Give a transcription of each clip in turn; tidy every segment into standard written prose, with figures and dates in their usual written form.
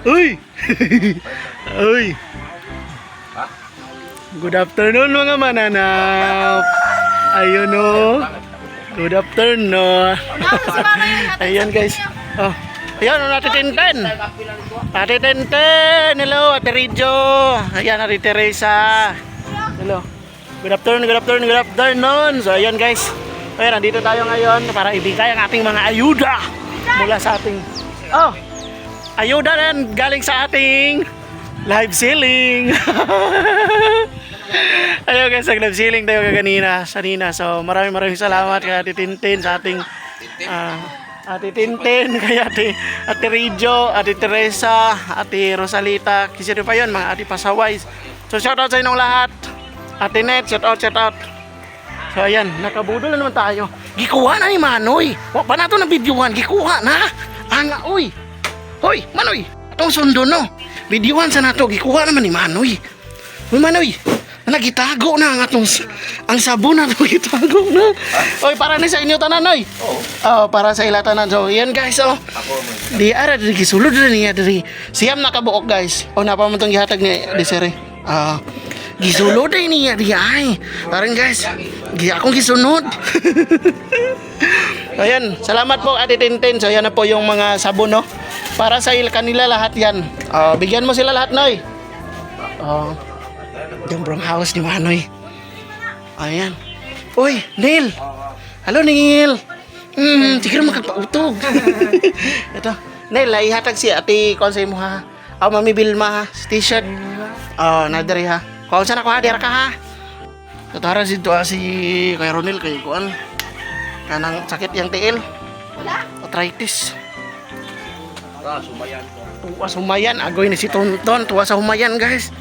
Uy! Uy! Good afternoon mga mananaw. Ayun o. Good afternoon. Ayan guys. Oh. Ayan, Ate Tintin. Ate Tintin. Hello, Ate Rijo. Ayan, Ate Teresa. Hello. Good afternoon, good afternoon, good afternoon. So ayan guys. Ayan, nandito tayo ngayon para ibigay ang ating mga ayuda mula sa ating ayuda rin galing sa ating live selling. Ayun guys, nag-live selling tayo kanina. So maraming salamat kay Ate Tintin sa ating Ate Tintin, kay Ate Rijo, Ate Teresa, Ate Rosalita, kasi pa yun, mga Ate Pasaway. So shoutout sa inyong lahat. Ate Net, shoutout. So ayan, nakabudol na naman tayo. Gikuha na ni Manoy. Wa pa nato na videohan, gikuha na. Anga, uy. Hoy, Manoy. Atong sundo no. Videohan sa nato, gikuha naman ni Manoy. Uy, Manoy. Nagitago na ang atong ang sabon na gitago na. Oy, para ni sa inyo tanan, Noy. Oh, para sa ila tanan. So, yan guys, oh. Di ara diri gisulod niya diri. Siyam nakabuok, guys. Oh, napa man tong gihatag ni Desire. Gisulod niya di ay. Parang guys, akong gisunod. Ayan, salamat po Ate Tintin. So, yan na po yung mga sabon, no. Para sa kanila lahat yan. Bigyan mo sila lahat, Noy. Yung from house ni Manoy. Ayan. Uy, Neil. Hello, Neil. Siguro makagpautog. Ito. Neil, ihatag si Ate Konsay mo ha. Mami Bilma ha. T-shirt. Nadari ha. Kung saan ako ha, dira ka ha. Tatara si Kuya Ronel kay Kuan. Kanang sakit yang tiil. Wala. Arthritis. Sumayan ko. Sumayan. Agoy ni si Tonton. Tuwa sa humayan guys.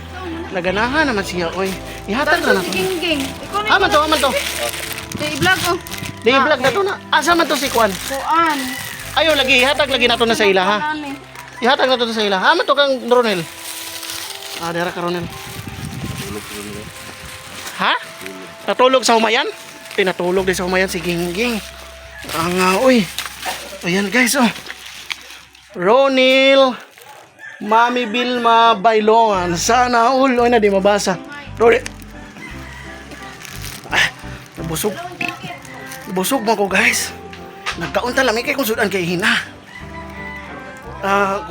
Naganahan naman siya, oy. Ihatag na nato. Ging. Aman to. I-vlog oh. Di-vlog na to na. Asa man to si Kwan? Kuan. Ayo lagi, ihatag lagi nato na sa ila ha. Ihatag na to sa ila. Aman to kang Ronel. Dera ka Ronel. Ha? Natulog sa humayan? Pinatulog din sa humayan si Gingging. Uy. Ayan guys, oh. Ronel. Mami Bilma Bailongan. Sana all. Oy na di mabasa. Ronel. Nabusog. Nabusog mo ko guys. Nagkaunta lang kay kung sudan kay hina.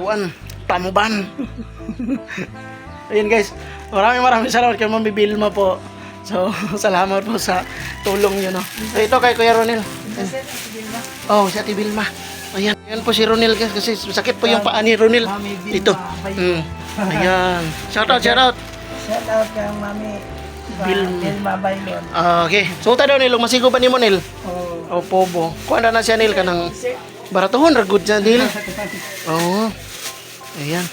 Kuan. Tamuban. Ayan guys. Maraming salamat kay Mami Bilma po. So, salamat po sa tulong niyo no. So, ito kay Kuya Ronel. Oh, si Ate Bilma. Ayan, ayan po si Ronel guys kasi sakit po yung paa ni Ronel. Dito. Ayan. Shout out. Shout out kay Mami Bilma Bailon. Okay. So ta daw nilo masigo pa ni mo Nel. Pobo. Kuan na siya Nel kanang baratuhon ra gud siya Nel. Oo. Ayan.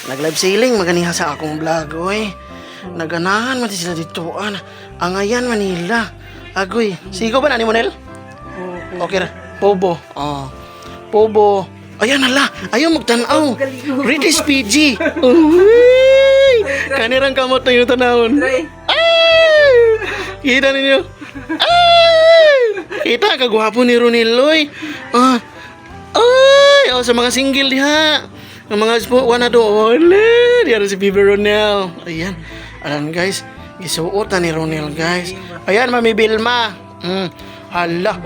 Nag-live selling maganiha sa akong vlog oy. Naganahan man sila dito ang ayan Manila. Agoy. Sigo ba na ni mo Nel? Okay ra. Pobo. Pobo. Ayan hala. Ayaw magtanaw. British PG. Uy! Kanirang kamot na yung tanawon. Ay! Kita ninyo. Ay! Kita kagwapo ni Ronel. Ay! Sa mga single diha. Ang mga one na doon. Diyan si Bieber Ronel. Ayan. Alam guys. Isuot na ni Ronel guys. Ayan Mami Bilma. Hala.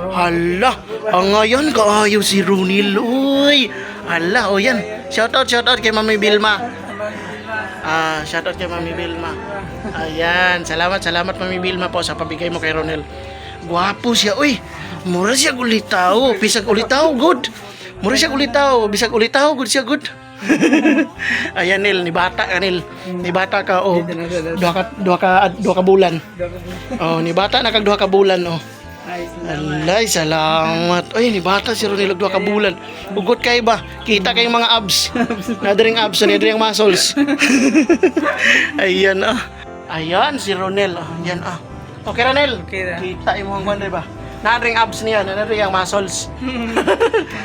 Ang ngayon kaayo si Ronel. Uy. Hala, yan. Shoutout kay Mami Bilma. Shoutout kay Mami Bilma. Ayan, salamat Mami Bilma po sa pabigay mo kay Ronel. Gwapo siya, uy. Mura siya ulitaw, bisag ulitaw good. Mura siya ulitaw, bisag ulitaw good siya good. Ayan Nil, ni bata ka Nil. Ni bata ka duha ka bulan. Ni bata na kag duha ka bulan Alay, salamat. Ay, ni bata si Ronel duha ka bulan. Ugot kay ba? Kita kay mga abs. Nadaring abs, nadaring muscles. Ayan Ayan si Ronel. Ayan Okay Ronel. Okay ra. Kita imo ang ba? Nadaring abs niya, nadaring muscles.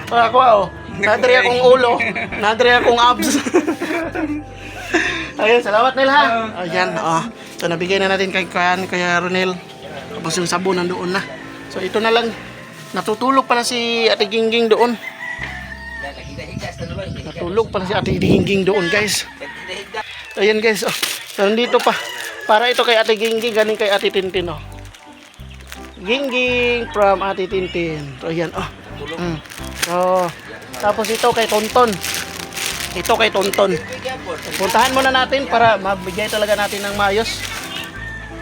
Ako nadaring akong ulo, nadaring akong abs. Ayun, salamat Nel ha. Ayan, so nabigay na natin kay Ronel. Tapos yung sabon nandoon na. So ito na lang. Natutulog pala si Ate Gingging doon. Natulog pala si Ate Gingging doon, guys. Ayan, guys. Oh. So, nandito pa. Para ito kay Ate Gingging, galing kay Ate Tintin, oh. Gingging from Ate Tintin. So, ayan, oh. So, tapos ito kay Tonton. Ito kay Tonton. Puntahan muna natin para mabigay talaga natin ng maayos.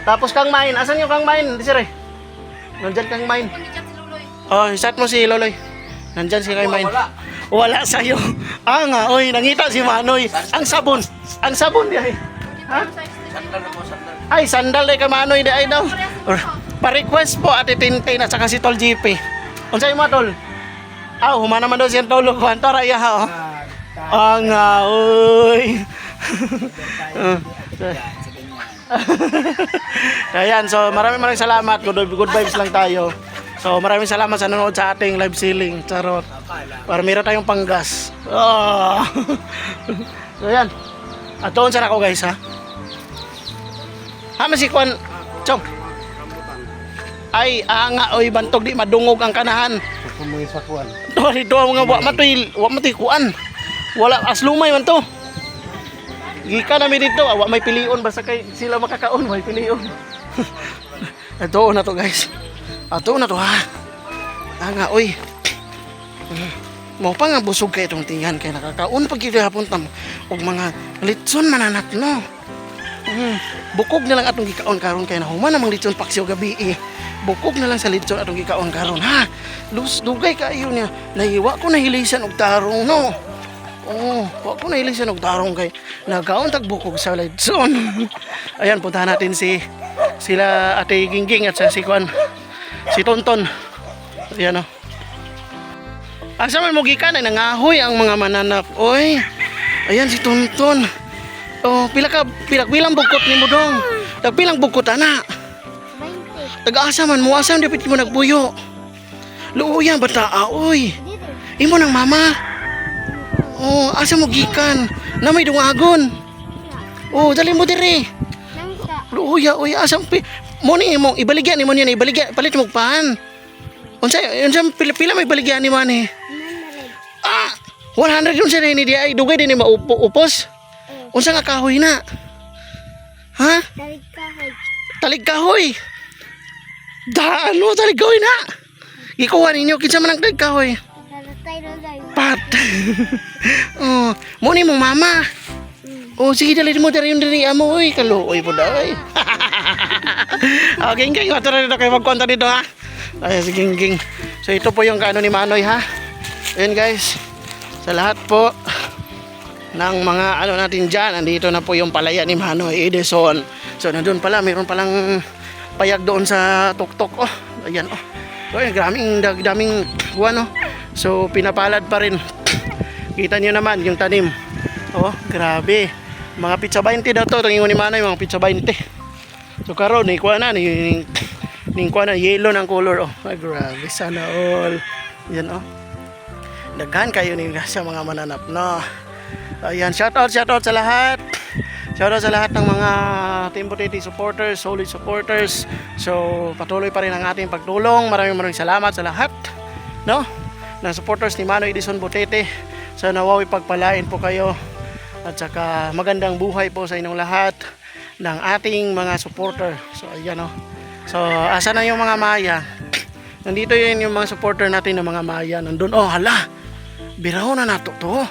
Tapos Kang Main. Asan yung Kang Main? Di sir eh. Nandyan Kang Main. Oh, isat mo si Loloy. Nandyan si Kang Main. Wala sa'yo. Ah nga, oy, nangita si Manoy. Ang sabon. Ang sabon di ay. Ha? Ay, sandal di ka Manoy di ay daw. Pa-request po Ate Tintin at saka si Tol GP. Unsay mo Tol? Ah, humana man daw siya Tol. Kwanto raya ha, oh. Ah nga, oy. Ayan, so maraming salamat. Good vibes lang tayo. So maraming salamat sa nanonood sa ating live selling. Charot. Para meron tayong panggas. Oh. So ayan. At doon sa ako guys ha. Masikwan. Chong. Ay, nga oy bantog di madungog ang kanahan. Kumuy sa kuan. Dito mga wa matoy kuan. Wala aslumay man to. Gika namin dito, wa may pilion basta kay sila makakaon, may pilion. Ito na to guys. Ato na to ha. Nga oy. Mo pa nga busog kay itong tingan kay nakakaon pag gihapon tam og mga litson mananap no. Bukog na lang atong gikaon karon kay nahuman namang litson paksiw gabi eh. Bukog na lang sa litson atong gikaon karon ha. Dugay kaayo niya. Nahiwa ko nahilisan og tarong no. Wa ko nahilisan og tarong kay nagaon tag bukog sa litson. Ayan puntahan natin sila Ate Gingging at si Kwan. Si Tonton. Ayan o. Asa man mo gikan ay nangahoy ang mga mananap. Oy. Ayan si Tonton. Oh, bilang bukot ni mo dong. Tagpilang bukot ana. 20. Taga-asa man mo asa di mo nagbuyo. Luuyan bata oy. Imo nang mama. Oh, asa mo gikan? Na may dungagon. Oh, dali mo dire. Luuya oy asa mo ni imong ibaligyan nimo niya ibaligyan palit mo paan. Unsa pila may baligyan ni man eh. 100 yun sa ni dia ay dugay din ni maupos. Unsa nga kahoy na? Ha? Talig kahoy. Talig kahoy. Talig kahoy na. Ikuha ninyo kinsa man ang talig kahoy. Lolay. Pat. Oh, mo ni mong mama. Oh, sige dali mo diri yung diri amo oy kaluoy po daw. Okay, Gingging, matara na kayo magkwanta dito ha. Ay, si Gingging. So ito po yung kaano ni Manoy ha. Ayun guys. Sa lahat po ng mga ano natin dyan, andito na po yung palaya ni Manoy Edison. So nandun pala, mayroon palang payag doon sa tuktok. Oh, ayan oh. So ayun, daming buwan oh. So pinapalad pa rin. Kita nyo naman yung tanim. Oh, grabe. Mga pizza 20 daw to, tingin ni Manoy, mga pizza 20. So karon ni kuha na ni kuha na yellow ng color oh. Ay, grabe sana all. Yan oh. Daghan kayo ni sa mga mananap no. Ayan, shout out sa lahat. Shout out sa lahat ng mga Team Butete supporters, solid supporters. So patuloy pa rin ang ating pagtulong. Maraming salamat sa lahat no ng supporters ni Manoy Edison Butete. So nawawi pagpalain po kayo at saka magandang buhay po sa inyong lahat ng ating mga supporter. So ayan oh. So asa na yung mga Maya? Nandito yun yung mga supporter natin ng mga Maya. Nandun oh, hala. Biraho na nato to.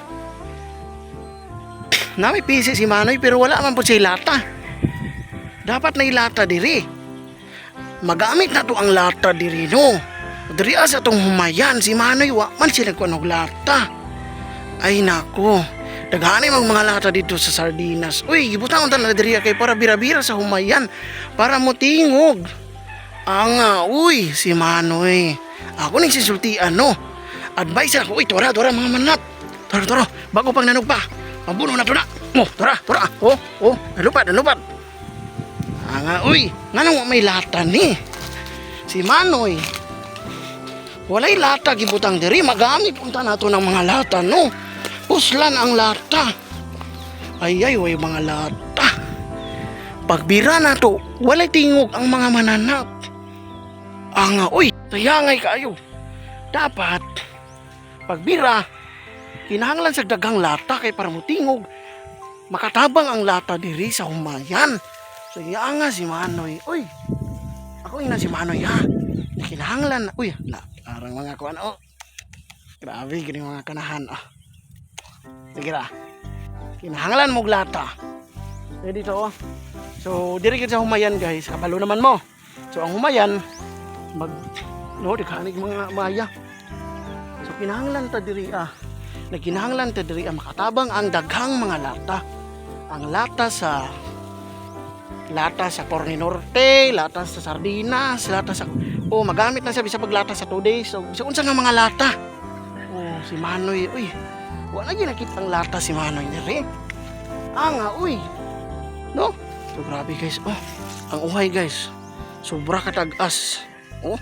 Na may pisi si Manoy pero wala man po siya lata. Dapat na ilata diri. Magamit na to ang lata diri no. Diri asa tong humayan si Manoy wa man sila kunog lata. Ay nako. Daghanay mga lata dito sa sardinas. Uy, gibutangon ta na diri kay para bira-bira sa humayan para mo tingog. Uy, si Manoy. Ako ning sisultian no. Advice ako, uy, tora mga manap. Tora, bago pang nanog pa. Mabuno na to na. Tora. Nalupad. Uy, nga nang may lata ni. Si Manoy. Walay lata gibutang diri, magamit punta nato ng mga lata no. Puslan ang lata. Ay, way mga lata. Pagbira na to, walay tingog ang mga mananap. Uy, tayangay kayo. Dapat, pagbira, kinahanglan sa daghang lata kay para mutingog makatabang ang lata diri sa humayan. So iya nga si Manoy. Uy. Ako ina si Manoy ha. Kinahanglan. Uy, arang mga kuan oh. Grabe gini mga kanahan ah. Sige ra. Kinahanglan mo lata. So dito oh. So diri gid sa humayan guys, kabalo naman mo. So ang humayan no dikanig mga maya. So kinahanglan ta diri kinahanglan ta diri makatabang ang daghang mga lata. Ang lata sa Corne Norte, lata sa sardinas, lata sa magamit na siya bisa paglata sa 2 days. So unsa nga mga lata? Oh, si Manoy, uy. Wala gyud nakitang lata si Manoy diri. Uy. No? So grabe guys. Oh, ang uhay guys. Sobra katag-as. Oh.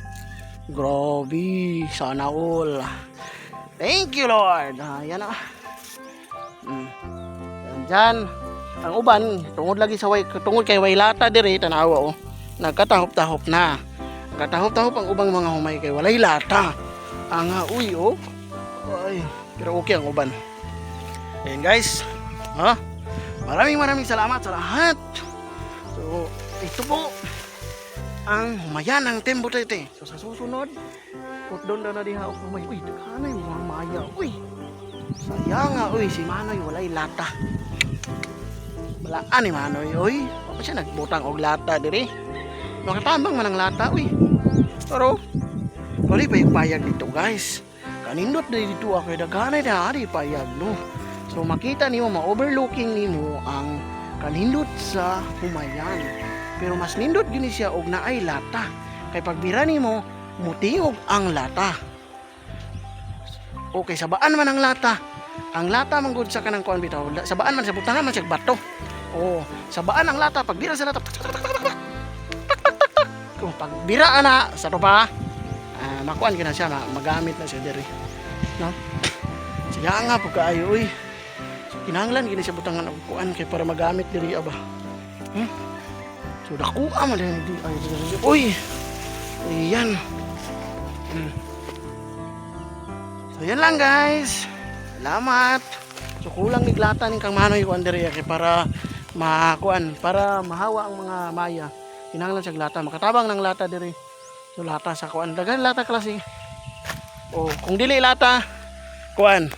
Grabe, sana all. Thank you Lord. Yan ah. Yan. Ang uban tungod lagi sa tungod kay way lata diri tanawa oh. Nagkatahop-tahop na. Katahop-tahop ang ubang mga humay kay walay lata. Uy oh. Ay, pero okay ang uban. Ayan guys. Maraming salamat sa lahat. So, ito po ang humayan ng Tembo Tete. So sa susunod, put doon na diha og humay. Uy, kanay mga maya. Uy. Sayang uy si Manoy walay lata. Balaan ni Manoy uy. Apa siya nagbutang og lata diri? Makatabang man ang lata uy. Pero wala pa payag dito guys. Kanindot dito ako daghanay na ari payag no. So makita nimo ma-overlooking nimo ang kanindot sa humayan. Pero mas nindot gini siya og naay lata. Kay pagbira nimo mutingog ang lata. Okay, sabaan man ang lata. Ang lata man gud sa kanang kuan bitaw. Sabaan man sa butangan man siya bato. Oh, sabaan ang lata pagbira sa lata. Kung pagbira ana sa tupa, makuan gina siya magamit na siya diri. No? Siya nga po kaayo uy. Kinahanglan gini siya butangan og kuan kay para magamit diri aba. So dakuha man din ay uy. Ayan. So yan lang guys. Salamat. So kulang niglata ning kang Manoy kuan diri kay para makuan para mahawa ang mga maya. Kinahanglan siya lata makatabang ng lata diri. So lata sa kuan dagan lata klase. O kung dili lata kuan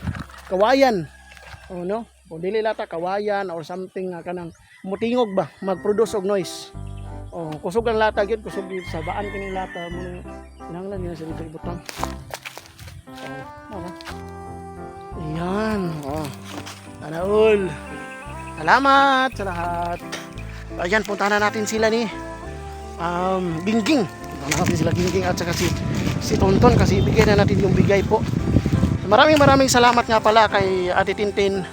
kawayan. O no? Kung dili lata kawayan or something nga kanang mutingog ba mag-produce og noise. O kusog ang lata gyud kusog sa baan kining lata mo kinahanglan gyud sa dito ibutang. Ayan. Sana all. Salamat sa lahat. Ayan, puntahan na natin sila ni Gingging. Puntahan na natin sila Gingging at saka si Tonton kasi ibigay na natin yung bigay po. Maraming salamat nga pala kay Ate Tintin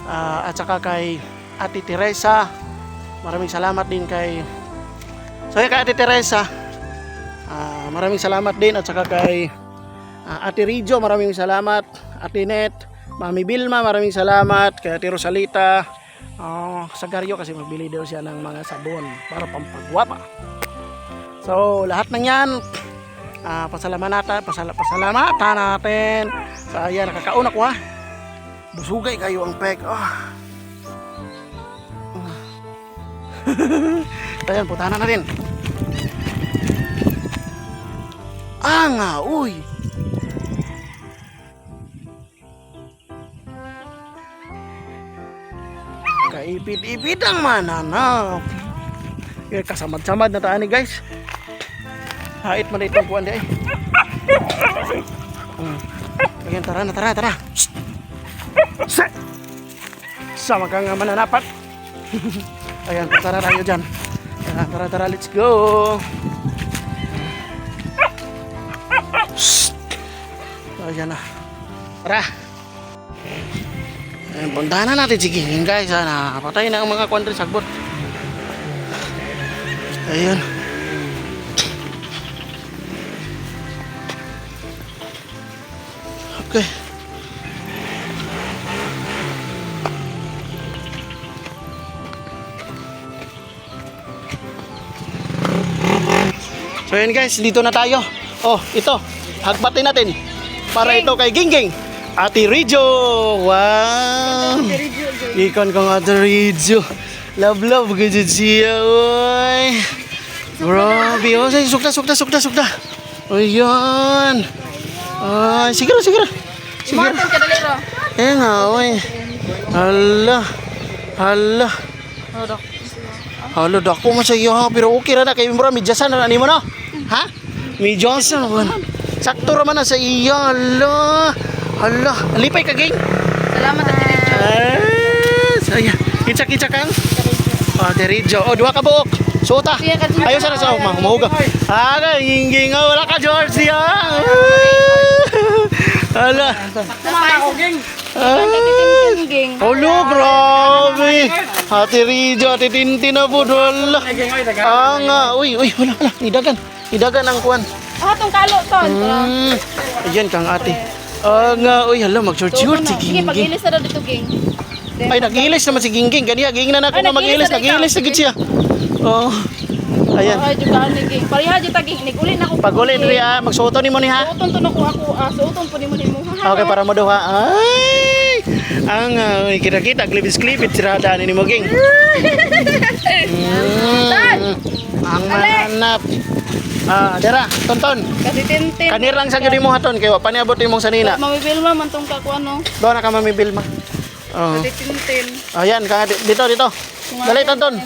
at saka kay Ate Teresa. Maraming salamat din kay Ate Teresa. Maraming salamat din at saka kay Ate Rijo, maraming salamat. Ate Net, Mami Bilma, maraming salamat. Kay Ate Rosalita, sa Garyo kasi magbili daw siya ng mga sabon para pampagwapa. So, lahat ng yan, pasalamatan natin. So, ayan, nakakauna ko ha. Busugay kayo ang peg. Ayan, puntahan na natin. Uy. Kaipit-ipit ang mananap. Kasamad-samad na taan ni guys. Hait man itong kuwan di ay. Ayan, tara. Sama ka nga mananapat. Ayan, tara tayo dyan. Tara, let's go. Ayan na. Tara. Ayan, puntahan na natin si Gingging guys. Napatay na ang mga kwan rin sagbot. Ayan. Okay. So ayan guys, dito na tayo. Oh, ito. Hagbatin natin. Para ito kay Gingging. Ate Rijo. Wow. Ikon kong Ate Rijo. Love gajud siya, oy. Grabe, oh, say sukda. Ayan. Ay, sige. Martin ka dali ro. Eh nga, oy. Hala. Hala, dako man sa iyo ha, pero okay ra na kay mura midyasan na nimo no. Ha? Midyasan man. Sakto ra man na sa iyo. Hala, alipay ka ging. Salamat at Ate Saya. Kitsa kang. Ate Rijo. Oh, dua ka buok. Suota. Ayo sana sa umang mahuga. Aga, inging wala ka George ya. Hala. Tama ako ging. Ging. Olo, grabe. Ate Rijo, Ate Tintin na po. Wala. Nga. Uy, wala. Idagan ang kuwan. Tong kalo ton. Ayan kang ate. Nga. Uy, hala, mag-short si Sige, Gingging. pag-ilis na daw dito ging. Ay, nag-ilis naman si Gingging. Ganiya, ging na ako Ay, nga mag-ilis. nag-ilis Nag-ilis na siya. Oh. Ayan. Ay, jugaan ni ging. Pariha jud ta ging. Niguli na ko. Pag-uli, Ria, magsuoto ni mo ni ha. Suoton to ako. Suoton po ni mo. Okay, para mo daw ha. Ay! Uy, kita-kita, klipit-klipit, sirada ni mo, Ging. Ang mananap. Dara, tonton. Kasi Tintin. Kanir lang sa gani mo haton, kaya paniabot imong sanina. Mamibil man tong kakuano. Doon na ka mamibil ma. Oh. Kasi Tintin. Ayan, dito. Dali, tonton.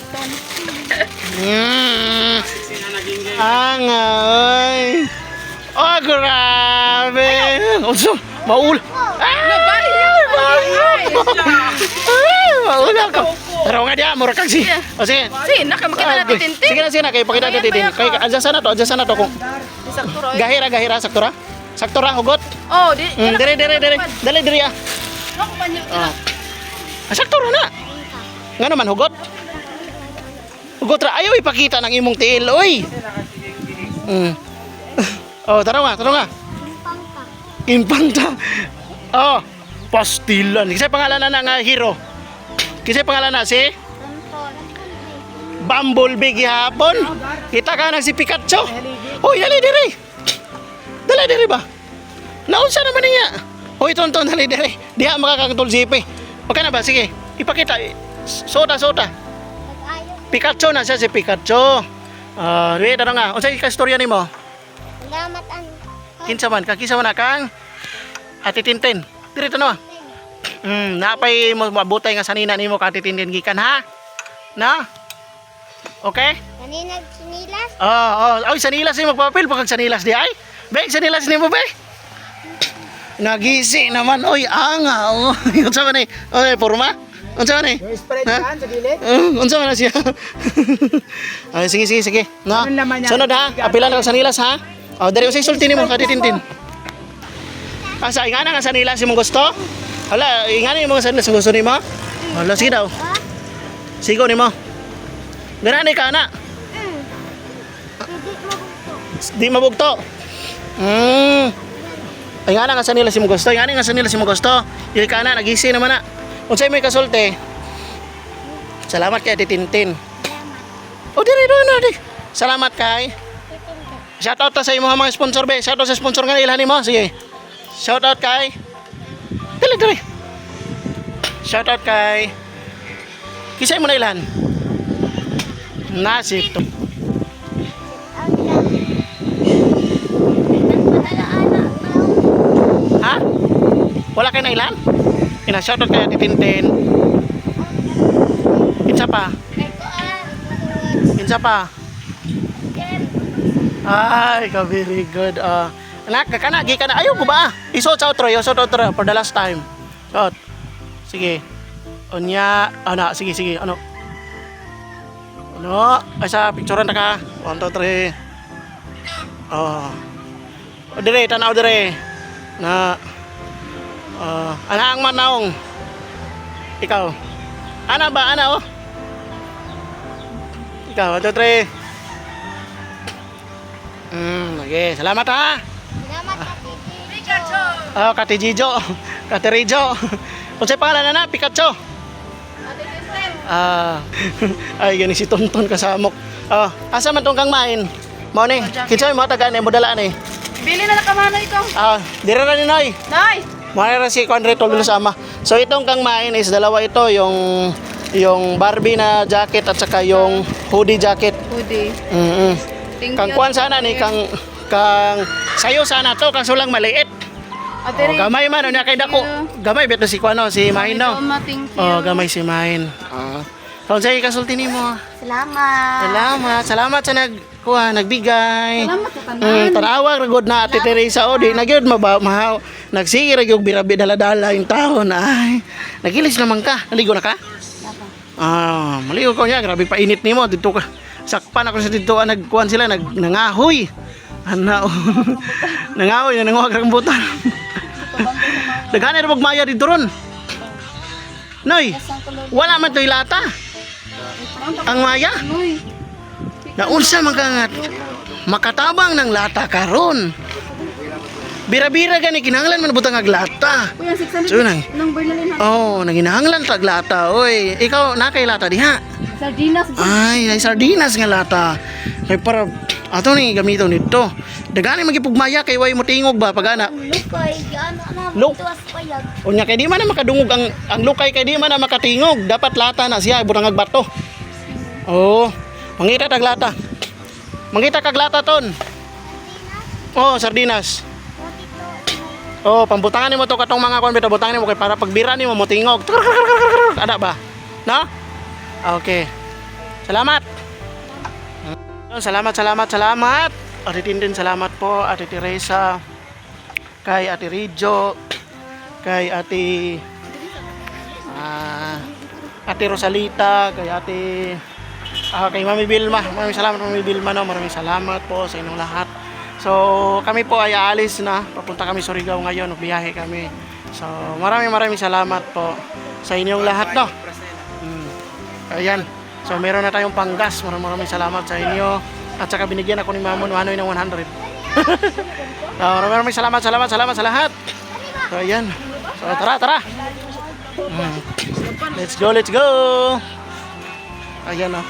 Ay. Oh, grabe. Oso, maul. Maul ako. Pero nga dia, mura kang si. O sige. Si, nakamakita na Tintin. Sige na, kayo pakita natin din. Kay adyan sana to kung Sakto ro. gahira, saktura, hugot. Oh, di. Dire. Dali ah. Ako pa niya. Saktura na. Nga naman, hugot. Hugot ra, ayaw ipakita ng imong tiil, oy. Oh, tara nga. Impanta. Oh, pastilan. Kisay pangalan na nga hero. Kisay pangalan na si Bumblebee gihapon. Kita ka na si Pikachu. Hoy, dali diri ba? Naunsa naman niya. Hoy, tonton, dali. Diha makakagtol sipi. Okay na ba? Sige, ipakita. Soda. Pikachu na siya si Pikachu. Wait, ano nga? Unsay kastorya nimo? Salamat ang Kinsa man kang Ate Tintin. Dito no. Napay mo mabutay nga sanina nimo ka Ate Tintin gikan ha? Na? Okay? kanina sinilas. Ay sanilas ni magpapil pag sanilas di ay. Be, sanilas nimo be. Nagisi naman oy anga. Unsa man ni? Oy, porma? Unsa man ni? Yung spread yan sa gilid. Unsa man na siya? Ay sige. No. Ano naman yan? Sunod ha. Apilan ka sanilas ha. Dari usay sulti nimo ka Ate Tintin. Asa ingana nga sanilas imong gusto? Hala, ingana imong sanilas gusto nimo? Hala, sige daw. Sigo nimo. Ganani ka na. Di mabugto. Ingana nga sanilas imong gusto. Ingana nga sanilas imong gusto. Dili ka na nagisi naman na. Unsay may kasulti? Salamat kay Ate Tintin. Oh, diri. Salamat kay. Shoutout ta sa imong mga sponsor be. Shoutout sa sponsor nga ilhan nimo. Sige. Shoutout kay. Dali. Shoutout kay. Kisay mo na ilhan? Nasito. Ha? Wala kay na ilan? Ina-shoutout kay Ate Tintin. Kinsa pa? Ay, very good. Anak, kakanagi ka na. Ayaw ko ba? Isot sa outro for the last time. Shot. Sige. Onya. Sige. Ano? Ay, sa picturean na ka. 1, 2, 3. Dire, tanaw dire. Na. Ana ang manaong. Ikaw. Ana ba? Ikaw, 1, 2, 3. Okay, salamat ha. Salamat Pikachu. Kati Rijo. Unsay pangalan na Pikachu. Ate Tintin. Ay gani si Tonton kasamok. Asa man tong kang main? Mao ni. Kinsa mo taga ni mo dala ni? Bili na nakamano ito. Dire ra ni Noy. Nay. Mayroon si Conrad Toldo sa ama. So itong kang main is dalawa ito, yung Barbie na jacket at saka yung hoodie jacket. Hoodie. Thank Kang you. kuan sana ni kang sayo sana to kaso lang maliit. Ate Oh, gamay man unya kay dako. Gamay beto si kuano si Main no. Thank you. Oh, gamay si Main. So say kasulti nimo. Salamat. Salamat sa nagbigay. Salamat sa tanan. Tanawag ra gud na Ate Teresa o di na gyud mahaw. Nagsige ra gyud birabi dala-dala yung taon ay. Nagilis naman ka. Naligo na ka? Maligo ko niya, grabe pa init nimo dito ka. Sakpan ako sa dito nagkuan sila nangahoy. Ana. Nangahoy na nanguhag ra butan. Daghan ra magmaya dito ron. Noy. Wala man toy lata. Ang maya. Uy. Naunsa man ka makatabang ng lata karon. Bira-bira gani kinahanglan man butang ag lata. Kuya, 600 So, nang- number na rin ha. Oh, naginahanglan tag lata oy. Ikaw na kay lata diha. Sardinas. Ay sardinas nga lata. Kay para ato ni gamito nito. Dagani magipugmaya kay way mo tingog ba pagana. Lukay, yan na. Luk- Tuwas pa yan. Unya kay di man na makadungog ang lukay kay di man na makatingog. Dapat lata na siya butang ag bato. Oh, mangita tag lata. Mangita kag lata ton. Oh, sardinas. Oh, pambutangan nimo to katong mga kon bitaw butangan nimo kay para pagbira nimo mo tingog. Ada ba? No? Okay. Salamat. Salamat. Ate Tintin, salamat po. Ate Teresa, kay Ate Rijo, kay Ate Ate Rosalita, kay kay Mami Vilma. Maraming salamat Mami Vilma, no? Maraming salamat po sa inyong lahat. So, kami po ay aalis na. Papunta kami sa Surigao ngayon, biyahe kami. So, maraming salamat po sa inyong lahat, no? Ayan. So, meron na tayong panggas. Maraming salamat sa inyo. At saka binigyan ako ni Mamon Manoy ng 100. So, maraming salamat sa lahat. So, ayan. So, tara. Let's go. Ayan, oh.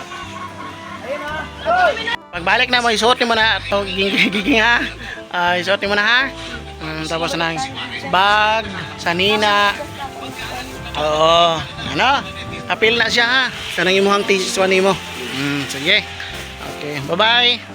Pagbalik na mo, isuot mo na ito, giging ha. Isuot mo na ha. Tapos na bag, sanina. Oo. Ano? Apil na siya ha. Kanang imuhang thesis one mo. Sige. Okay. Bye-bye.